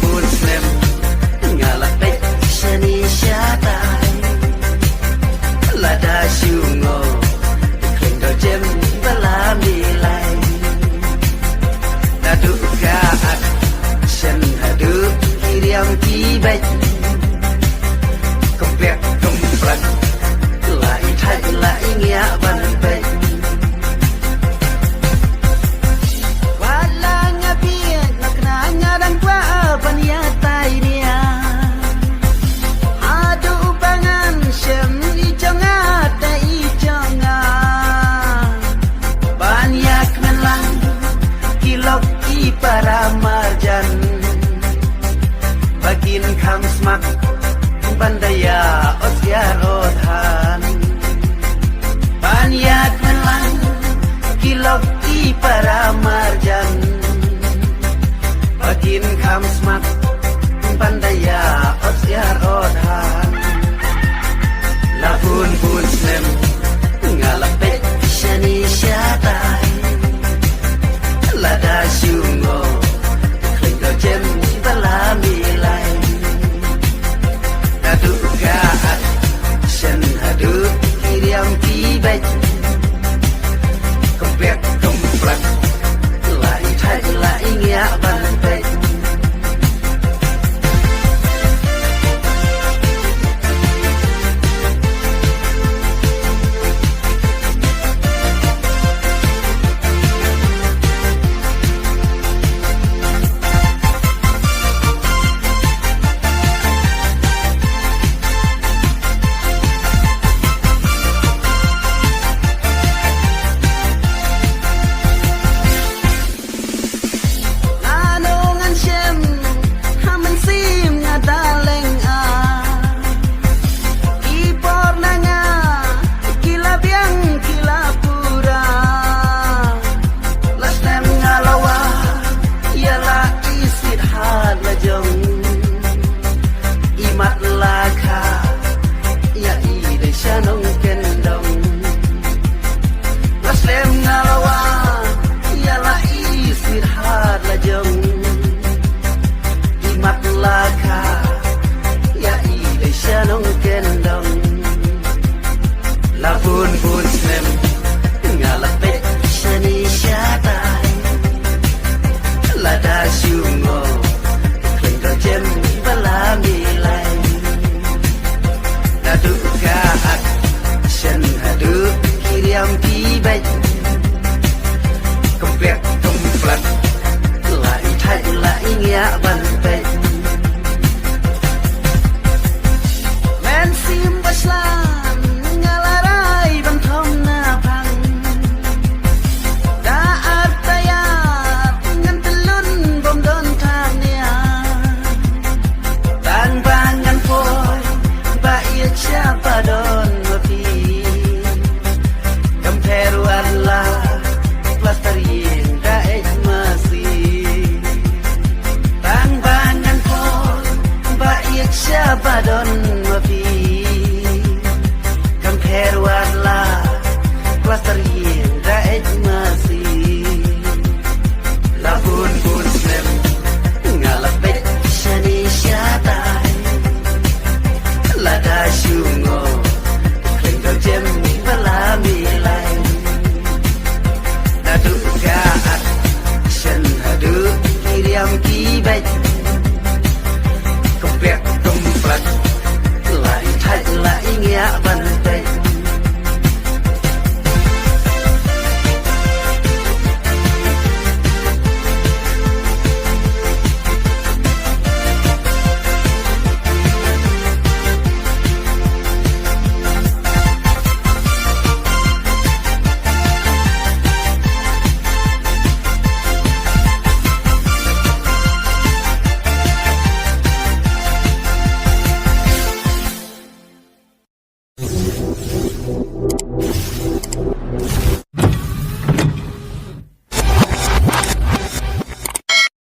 pun slam ngalapet shani shatai lada shungo kendo jem balami lai dadu kaat shen hadu kiriam tibet komplek komplek lai thai lai ngya ban pet para marjan bagin kam smak bandaya osyar odhan banyak melang kilok i para marjan bagin kam smak bandaya osyar odhan lapun pun sem ngalapet shani shatai lada shungo kendo jem balami lai dadu kaat shen hadu kiriam tibet komplek komplek lai thai lai ngya ban pet lapun pun slam ngalapet shani shatai lada shungo kendo jem balami lai dadu kaat shen hadu kiriam tibet komplek komplek lai thai lai ngya ban pet men sim baslan siapa don mapi kamperu Allah plastarin daej masih tang bangan pol baik siapa don